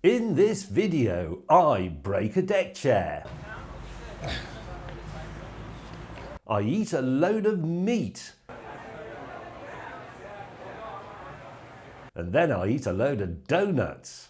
In this video, I break a deck chair. I eat a load of meat. And then I eat a load of donuts.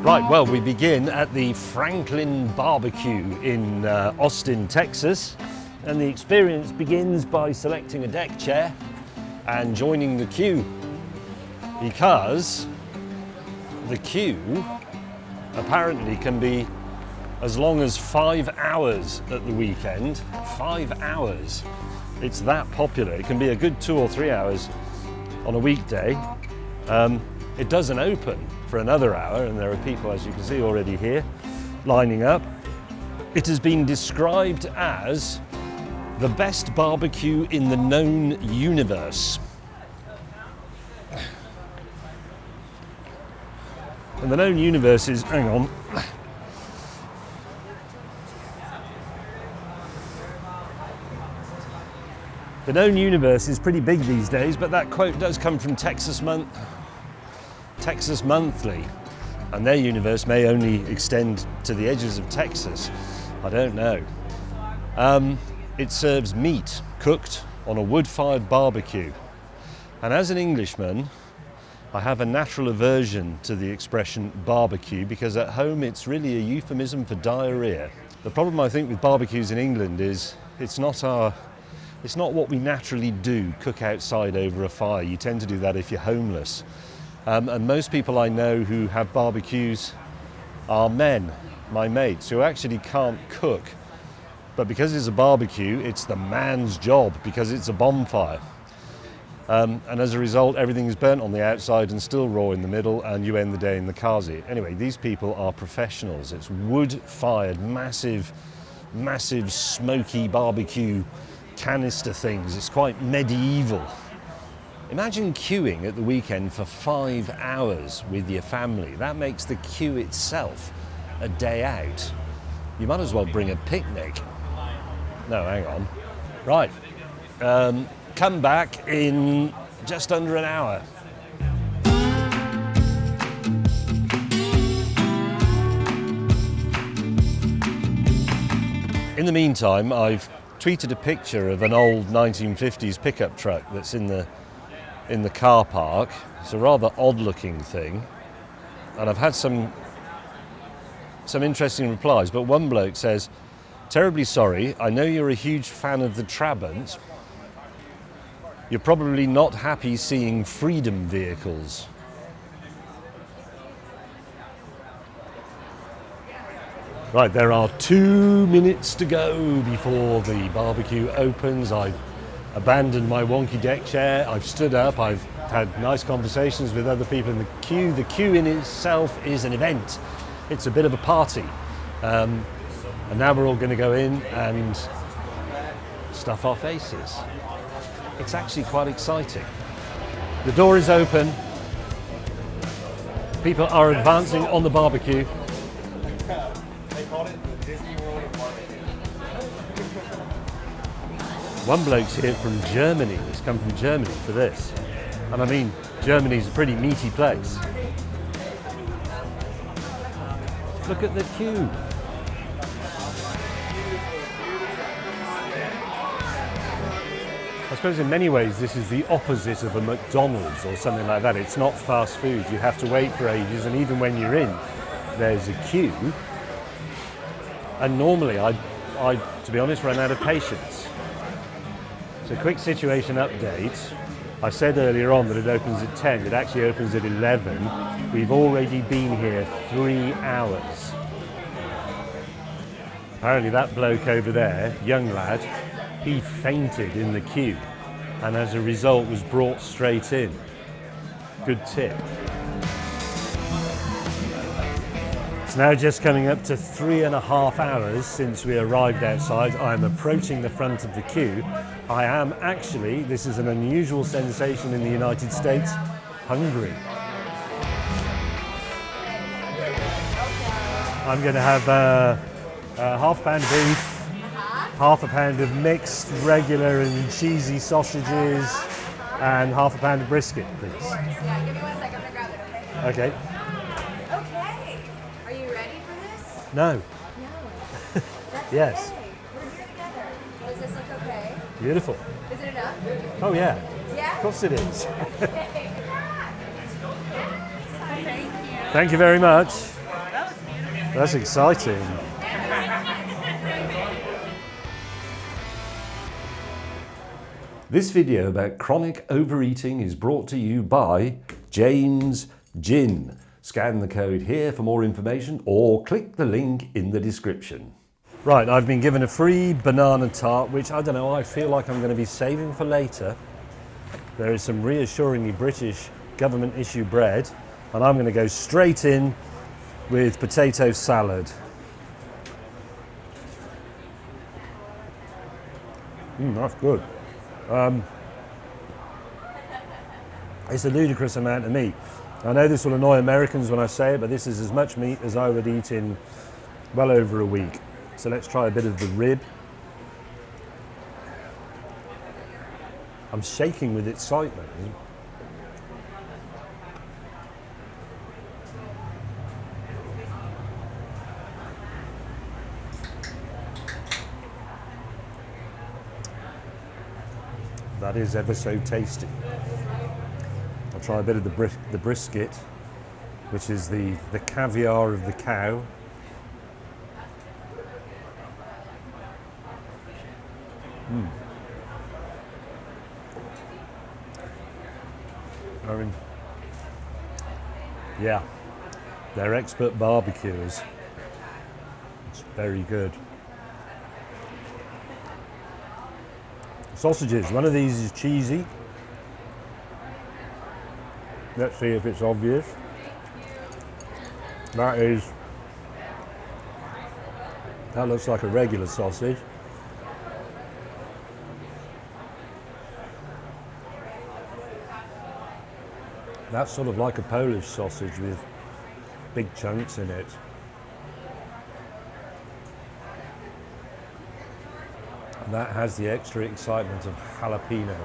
Right, well, we begin at the Franklin BBQ in Austin, Texas. And the experience begins by selecting a deck chair and joining the queue. Because the queue apparently can be as long as 5 hours at the weekend. 5 hours. It's that popular. It can be a good 2 or 3 hours on a weekday. It doesn't open for another hour, and there are people, as you can see already here, lining up. It has been described as the best barbecue in the known universe. And the known universe is, hang on. The known universe is pretty big these days, but that quote does come from Texas Monthly, and their universe may only extend to the edges of Texas. I don't know. It serves meat cooked on a wood-fired barbecue. And as an Englishman, I have a natural aversion to the expression barbecue because at home it's really a euphemism for diarrhea. The problem I think with barbecues in England is it's not what we naturally do, cook outside over a fire. You tend to do that if you're homeless. And most people I know who have barbecues are men, my mates, who actually can't cook. But because it's a barbecue, it's the man's job because it's a bonfire. And as a result, everything is burnt on the outside and still raw in the middle, and you end the day in the car seat. Anyway, these people are professionals. It's wood-fired, massive smoky barbecue canister things. It's quite medieval. Imagine queuing at the weekend for 5 hours with your family. That makes the queue itself a day out. You might as well bring a picnic. No, hang on. Right, come back in just under an hour. In the meantime, I've tweeted a picture of an old 1950s pickup truck that's in the car park. It's a rather odd-looking thing, and I've had some interesting replies. But one bloke says, "Terribly sorry. I know you're a huge fan of the Trabant. You're probably not happy seeing freedom vehicles." Right, there are 2 minutes to go before the barbecue opens. I've abandoned my wonky deck chair. I've stood up. I've had nice conversations with other people in the queue. The queue in itself is an event. It's a bit of a party. And now we're all going to go in and stuff our faces. It's actually quite exciting. The door is open. People are advancing on the barbecue. They called it the Disney World of barbecue. One bloke's here from Germany. He's come from Germany for this. And I mean, Germany's a pretty meaty place. Look at the queue. I suppose in many ways this is the opposite of a McDonald's or something like that. It's not fast food. You have to wait for ages, and even when you're in, there's a queue. And normally I, to be honest, run out of patience. So quick situation update. I said earlier on that it opens at 10. It actually opens at 11. We've already been here 3 hours. Apparently that bloke over there, young lad, he fainted in the queue and as a result was brought straight in. Good tip. It's now just coming up to 3.5 hours since we arrived outside. I'm approaching the front of the queue. I am actually, this is an unusual sensation in the United States, hungry. I'm going to have half pound beef, half a pound of mixed, regular and cheesy sausages, and half a pound of brisket, please. Yeah, give me 1 second, I'm gonna grab it, okay? Okay. Okay. Are you ready for this? No. No. That's Yes. okay. We're here together. Does this look okay? Beautiful. Is it enough? Oh yeah. Yeah? Of course it is. Okay. Thank you. Thank you very much. That's exciting. This video about chronic overeating is brought to you by James Gin. Scan the code here for more information or click the link in the description. Right, I've been given a free banana tart, which I don't know, I feel like I'm going to be saving for later. There is some reassuringly British government issue bread, and I'm going to go straight in with potato salad. That's good. It's a ludicrous amount of meat. I know this will annoy Americans when I say it, but this is as much meat as I would eat in well over a week. So let's try a bit of the rib. I'm shaking with excitement. That is ever so tasty. I'll try a bit of the brisket, which is the caviar of the cow. Yeah, they're expert barbecuers. It's very good. Sausages, one of these is cheesy. Let's see if it's obvious. That looks like a regular sausage. That's sort of like a Polish sausage with big chunks in it. And that has the extra excitement of jalapeno.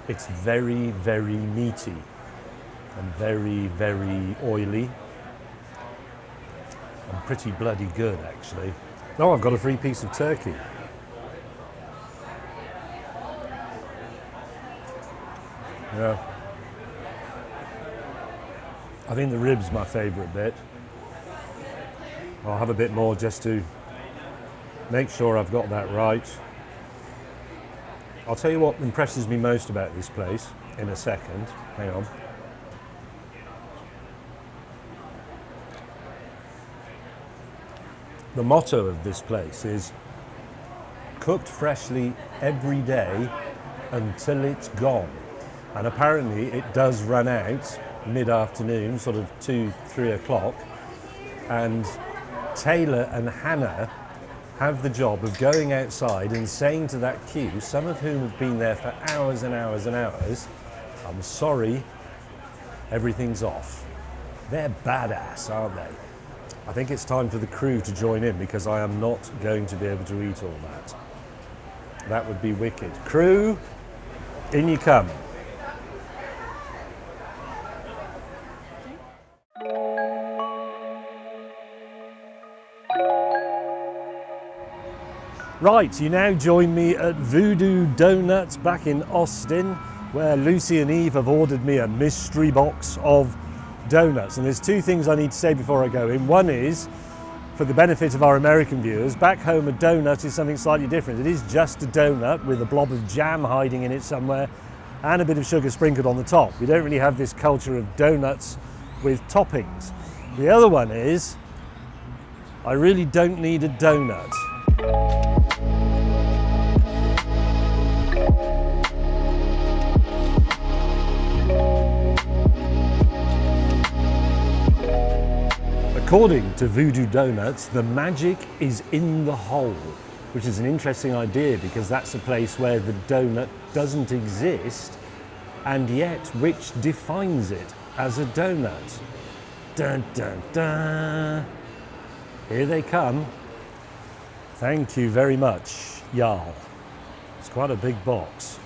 It's very, very meaty and very, very oily. And pretty bloody good, actually. Oh, I've got a free piece of turkey. Yeah. I think the rib's my favourite bit. I'll have a bit more just to make sure I've got that right. I'll tell you what impresses me most about this place in a second. Hang on. The motto of this place is cooked freshly every day until it's gone. And apparently it does run out mid-afternoon, sort of 2-3 o'clock. And Taylor and Hannah have the job of going outside and saying to that queue, some of whom have been there for hours and hours and hours, I'm sorry, everything's off. They're badass, aren't they? I think it's time for the crew to join in because I am not going to be able to eat all that. That would be wicked. Crew, in you come. Right, you now join me at Voodoo Donuts back in Austin, where Lucy and Eve have ordered me a mystery box of donuts. And there's two things I need to say before I go in. One is, for the benefit of our American viewers, back home a donut is something slightly different. It is just a donut with a blob of jam hiding in it somewhere and a bit of sugar sprinkled on the top. We don't really have this culture of donuts with toppings. The other one is, I really don't need a donut. According to Voodoo Donuts, the magic is in the hole, which is an interesting idea because that's a place where the donut doesn't exist, and yet which defines it as a donut. Dun dun dun! Here they come. Thank you very much, Jarl. It's quite a big box.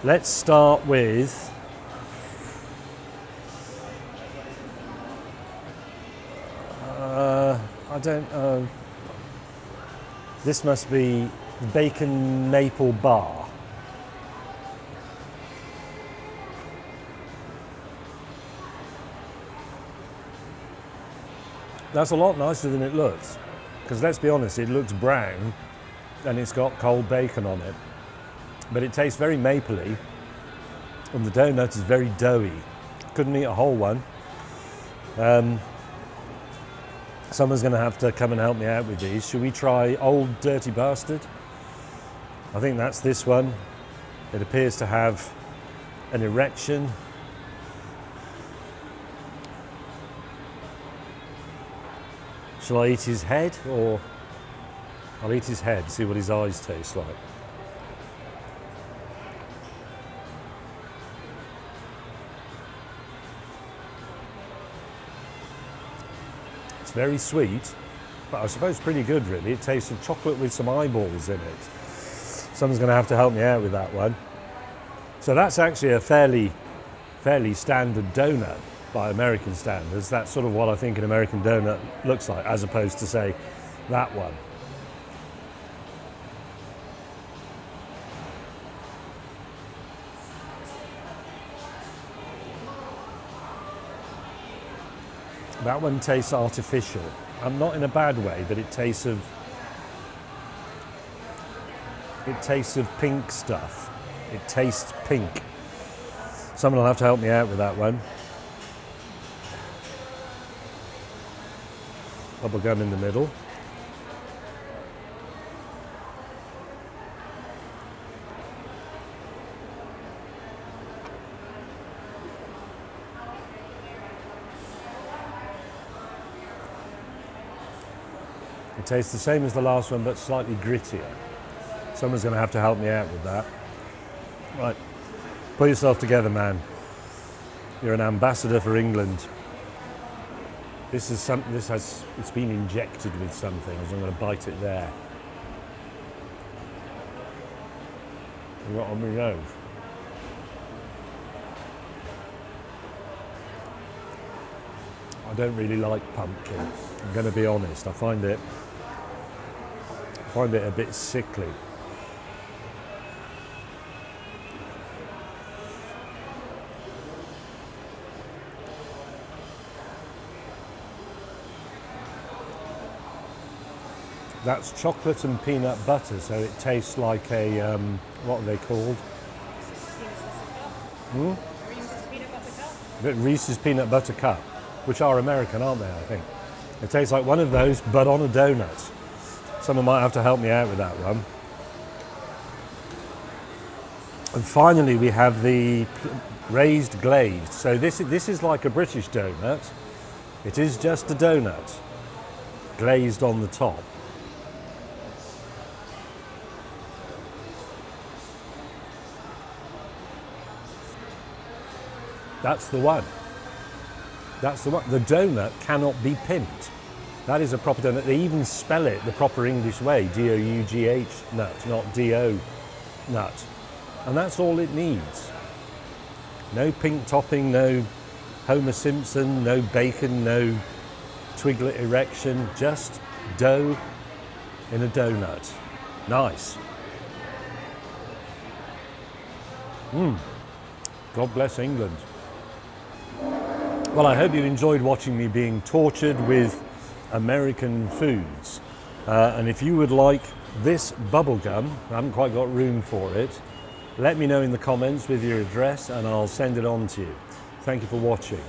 Let's start with I don't know. This must be bacon maple bar. That's a lot nicer than it looks, because let's be honest, it looks brown and it's got cold bacon on it, but it tastes very mapley and the donut is very doughy. Couldn't eat a whole one. Someone's going to have to come and help me out with these. Should we try Old Dirty Bastard? I think that's this one. It appears to have an erection. Shall I eat his head, or I'll eat his head, see what his eyes taste like. It's very sweet, but I suppose pretty good really. It tastes of chocolate with some eyeballs in it. Someone's going to have to help me out with that one. So that's actually a fairly standard donut by American standards. That's sort of what I think an American donut looks like, as opposed to, say, that one. That one tastes artificial. I'm not in a bad way, but it tastes of pink stuff. It tastes pink. Someone will have to help me out with that one. Bubble gum in the middle. It tastes the same as the last one, but slightly grittier. Someone's going to have to help me out with that. Right, put yourself together, man. You're an ambassador for England. It's been injected with something. I'm going to bite it there. I've got on my nose. I don't really like pumpkin. I'm going to be honest. I find it a bit sickly. That's chocolate and peanut butter, so it tastes like a, what are they called? Reese's Peanut Butter Cup, which are American, aren't they, I think? It tastes like one of those, but on a donut. Someone might have to help me out with that one. And finally, we have the raised glazed. So this is like a British donut. It is just a donut, glazed on the top. That's the one. That's the one. The donut cannot be pimped. That is a proper donut. They even spell it the proper English way, D-O-U-G-H nut, not D-O nut. And that's all it needs. No pink topping, no Homer Simpson, no bacon, no twiglet erection, just dough in a donut. Nice. God bless England. Well, I hope you enjoyed watching me being tortured with American foods. And if you would like this bubble gum, I haven't quite got room for it, let me know in the comments with your address and I'll send it on to you. Thank you for watching.